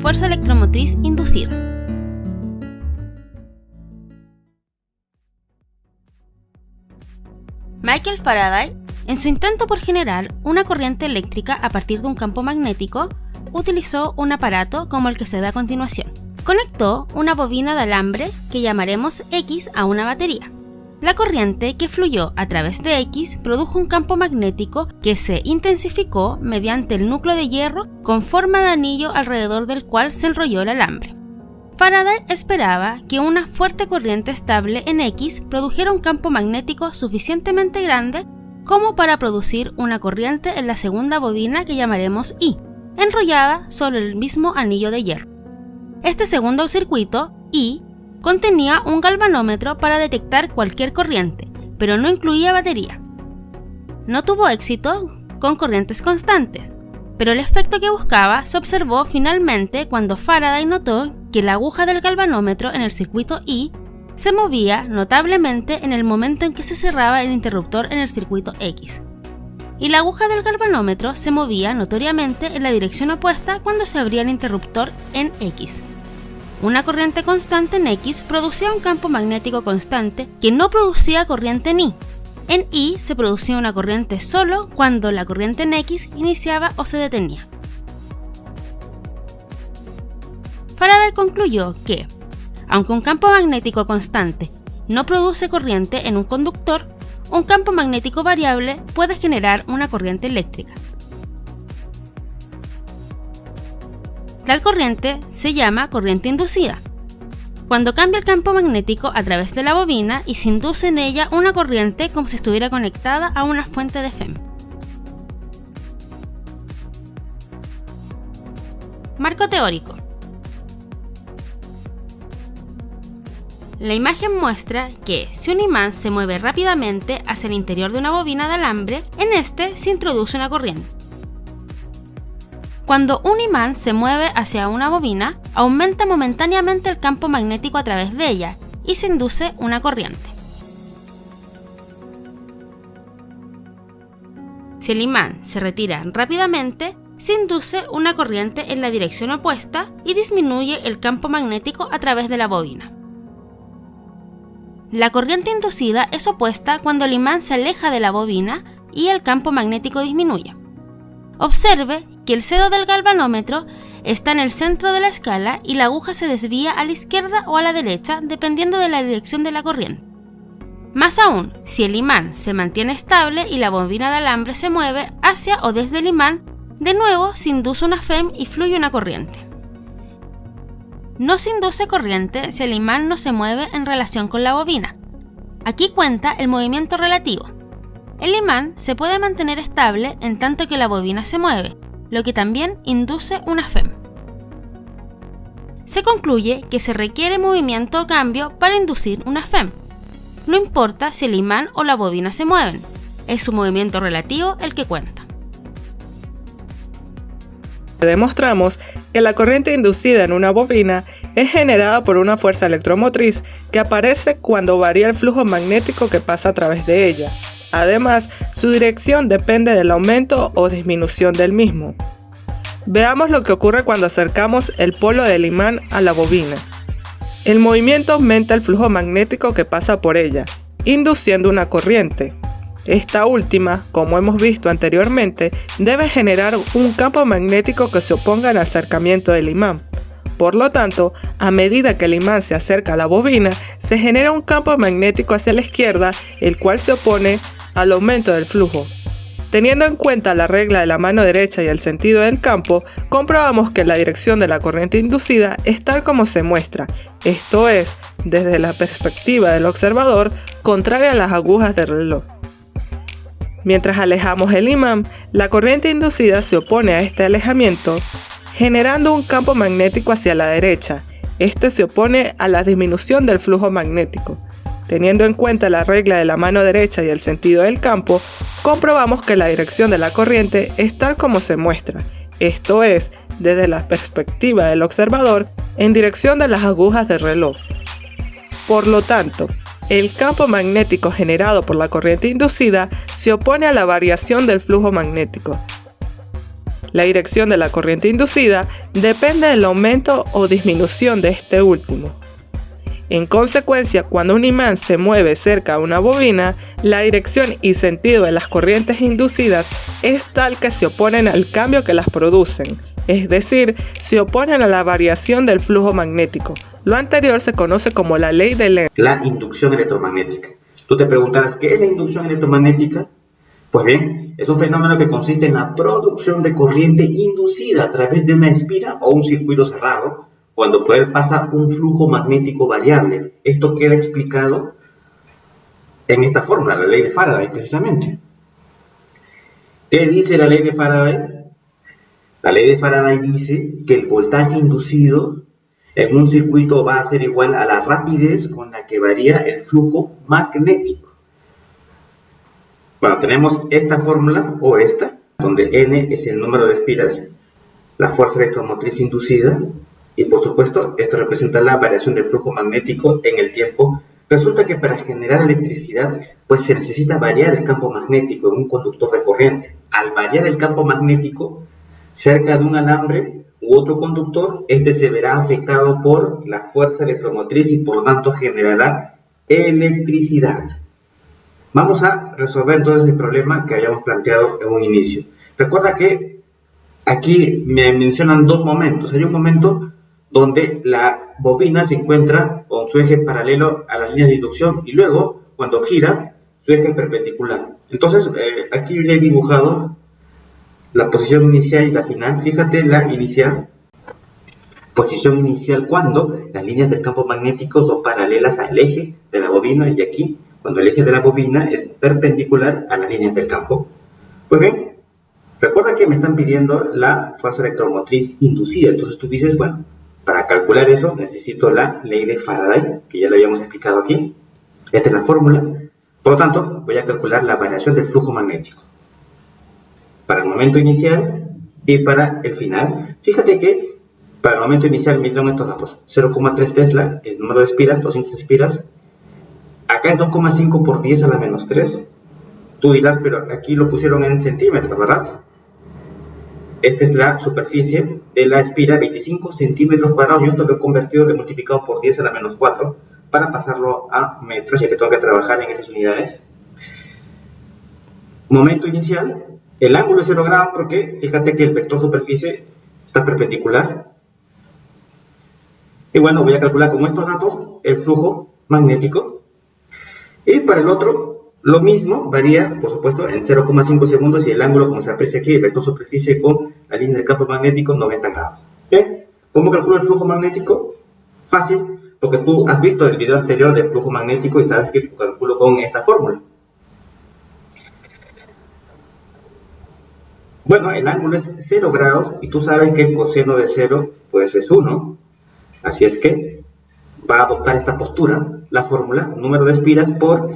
fuerza electromotriz inducida. Michael Faraday, en su intento por generar una corriente eléctrica a partir de un campo magnético, utilizó un aparato como el que se ve a continuación. Conectó una bobina de alambre que llamaremos X a una batería. La corriente que fluyó a través de X produjo un campo magnético que se intensificó mediante el núcleo de hierro con forma de anillo alrededor del cual se enrolló el alambre. Faraday esperaba que una fuerte corriente estable en X produjera un campo magnético suficientemente grande como para producir una corriente en la segunda bobina que llamaremos Y, enrollada sobre el mismo anillo de hierro. Este segundo circuito, Y, contenía un galvanómetro para detectar cualquier corriente, pero no incluía batería. No tuvo éxito con corrientes constantes, pero el efecto que buscaba se observó finalmente cuando Faraday notó que la aguja del galvanómetro en el circuito Y se movía notablemente en el momento en que se cerraba el interruptor en el circuito X, y la aguja del galvanómetro se movía notoriamente en la dirección opuesta cuando se abría el interruptor en X. Una corriente constante en X producía un campo magnético constante que no producía corriente en Y. En Y se producía una corriente solo cuando la corriente en X iniciaba o se detenía. Faraday concluyó que, aunque un campo magnético constante no produce corriente en un conductor, un campo magnético variable puede generar una corriente eléctrica. Tal corriente se llama corriente inducida. Cuando cambia el campo magnético a través de la bobina y se induce en ella una corriente como si estuviera conectada a una fuente de FEM. Marco teórico. La imagen muestra que si un imán se mueve rápidamente hacia el interior de una bobina de alambre, en este se introduce una corriente. Cuando un imán se mueve hacia una bobina, aumenta momentáneamente el campo magnético a través de ella y se induce una corriente. Si el imán se retira rápidamente, se induce una corriente en la dirección opuesta y disminuye el campo magnético a través de la bobina. La corriente inducida es opuesta cuando el imán se aleja de la bobina y el campo magnético disminuye. Observe que el cero del galvanómetro está en el centro de la escala y la aguja se desvía a la izquierda o a la derecha dependiendo de la dirección de la corriente. Más aún, si el imán se mantiene estable y la bobina de alambre se mueve hacia o desde el imán, de nuevo se induce una FEM y fluye una corriente. No se induce corriente si el imán no se mueve en relación con la bobina. Aquí cuenta el movimiento relativo. El imán se puede mantener estable en tanto que la bobina se mueve, lo que también induce una FEM. Se concluye que se requiere movimiento o cambio para inducir una FEM. No importa si el imán o la bobina se mueven, es su movimiento relativo el que cuenta. Demostramos que la corriente inducida en una bobina es generada por una fuerza electromotriz que aparece cuando varía el flujo magnético que pasa a través de ella. Además, su dirección depende del aumento o disminución del mismo. Veamos lo que ocurre cuando acercamos el polo del imán a la bobina. El movimiento aumenta el flujo magnético que pasa por ella, induciendo una corriente. Esta última, como hemos visto anteriormente, debe generar un campo magnético que se oponga al acercamiento del imán. Por lo tanto, a medida que el imán se acerca a la bobina, se genera un campo magnético hacia la izquierda, el cual se opone al aumento del flujo. Teniendo en cuenta la regla de la mano derecha y el sentido del campo, comprobamos que la dirección de la corriente inducida es tal como se muestra, esto es, desde la perspectiva del observador, contraria a las agujas del reloj. Mientras alejamos el imán, la corriente inducida se opone a este alejamiento, generando un campo magnético hacia la derecha. Este se opone a la disminución del flujo magnético. Teniendo en cuenta la regla de la mano derecha y el sentido del campo, comprobamos que la dirección de la corriente es tal como se muestra, esto es, desde la perspectiva del observador, en dirección de las agujas del reloj. Por lo tanto, el campo magnético generado por la corriente inducida se opone a la variación del flujo magnético. La dirección de la corriente inducida depende del aumento o disminución de este último. En consecuencia, cuando un imán se mueve cerca a una bobina, la dirección y sentido de las corrientes inducidas es tal que se oponen al cambio que las producen, es decir, se oponen a la variación del flujo magnético. Lo anterior se conoce como la ley de Lenz. La inducción electromagnética. Tú te preguntarás, ¿qué es la inducción electromagnética? Pues bien, es un fenómeno que consiste en la producción de corriente inducida a través de una espira o un circuito cerrado, cuando por él pasa un flujo magnético variable. Esto queda explicado en esta fórmula, la ley de Faraday, precisamente. ¿Qué dice la ley de Faraday? La ley de Faraday dice que el voltaje inducido en un circuito va a ser igual a la rapidez con la que varía el flujo magnético. Bueno, tenemos esta fórmula o esta, donde N es el número de espiras, la fuerza electromotriz inducida, y por supuesto esto representa la variación del flujo magnético en el tiempo. Resulta que para generar electricidad pues se necesita variar el campo magnético en un conductor de corriente. Al variar el campo magnético cerca de un alambre u otro conductor, este se verá afectado por la fuerza electromotriz y por lo tanto generará electricidad. Vamos a resolver entonces el problema que habíamos planteado en un inicio. Recuerda que aquí me mencionan dos momentos. Hay un momento donde la bobina se encuentra con su eje paralelo a las líneas de inducción y luego, cuando gira, su eje perpendicular. Entonces, aquí yo ya he dibujado la posición inicial y la final. Fíjate la inicial. Posición inicial cuando las líneas del campo magnético son paralelas al eje de la bobina, y aquí, cuando el eje de la bobina es perpendicular a las líneas del campo. Pues bien, recuerda que me están pidiendo la fuerza electromotriz inducida. Entonces tú dices, bueno, para calcular eso necesito la ley de Faraday, que ya la habíamos explicado aquí. Esta es la fórmula. Por lo tanto, voy a calcular la variación del flujo magnético para el momento inicial y para el final. Fíjate que para el momento inicial me dieron estos datos: 0,3 Tesla, el número de espiras, 200 espiras. Acá es 2,5 por 10 a la menos 3. Tú dirás, pero aquí lo pusieron en centímetros, ¿verdad? Esta es la superficie de la espira, 25 centímetros cuadrados. Yo esto lo he convertido, lo he multiplicado por 10 a la menos 4 para pasarlo a metros, ya que tengo que trabajar en esas unidades. Momento inicial, el ángulo es 0 grados porque fíjate que el vector superficie está perpendicular. Y bueno, voy a calcular con estos datos el flujo magnético. Y para el otro, lo mismo, varía, por supuesto, en 0,5 segundos y el ángulo, como se aprecia aquí, el vector superficie con la línea del campo magnético, 90 grados. ¿Bien? ¿Cómo calculo el flujo magnético? Fácil, porque tú has visto el video anterior del flujo magnético y sabes que lo calculo con esta fórmula. Bueno, el ángulo es 0 grados y tú sabes que el coseno de 0 pues es 1. Así es que va a adoptar esta postura, la fórmula, número de espiras por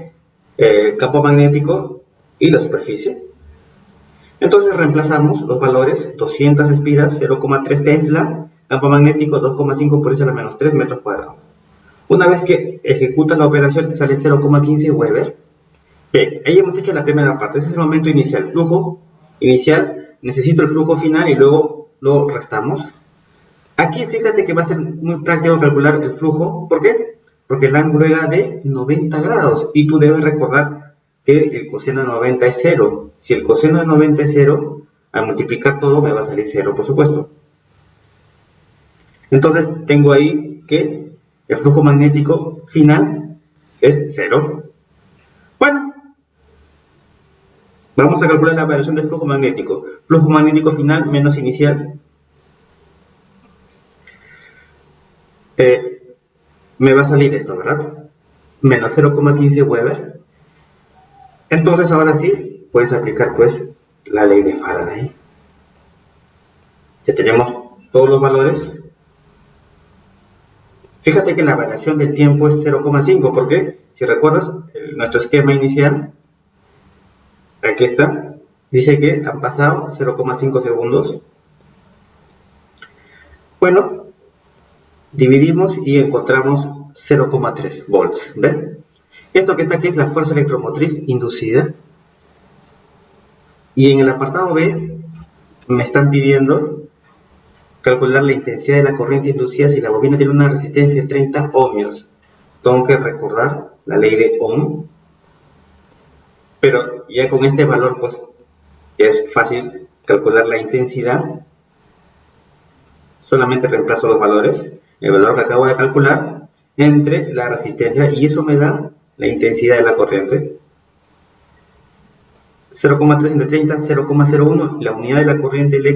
el campo magnético y la superficie. Entonces reemplazamos los valores: 200 espiras, 0,3 Tesla, campo magnético 2,5 por 10 a la menos 3 metros cuadrados. Una vez que ejecutas la operación te sale 0,15 Weber. Bien, ahí hemos hecho la primera parte. Ese es el momento inicial, flujo inicial. Necesito el flujo final y luego lo restamos. Aquí fíjate que va a ser muy práctico calcular el flujo. ¿Por qué? Porque el ángulo era de 90 grados y tú debes recordar que el coseno de 90 es 0. Si el coseno de 90 es 0, al multiplicar todo me va a salir 0, por supuesto. Entonces tengo ahí que el flujo magnético final es 0. Bueno, vamos a calcular la variación del flujo magnético. Flujo magnético final menos inicial. Me va a salir esto, ¿verdad? Menos 0,15 Weber. Entonces ahora sí puedes aplicar pues la ley de Faraday. Ya tenemos todos los valores. Fíjate que la variación del tiempo es 0,5 porque si recuerdas nuestro esquema inicial, aquí está, dice que han pasado 0,5 segundos. Bueno, dividimos y encontramos 0,3 volts. ¿Ven? Esto que está aquí es la fuerza electromotriz inducida. Y en el apartado B me están pidiendo calcular la intensidad de la corriente inducida si la bobina tiene una resistencia de 30 ohmios. Tengo que recordar la ley de Ohm, pero ya con este valor pues es fácil calcular la intensidad. Solamente reemplazo los valores, el valor que acabo de calcular entre la resistencia, y eso me da la intensidad de la corriente. 0,3 entre 30, 0,01, la unidad de la corriente eléctrica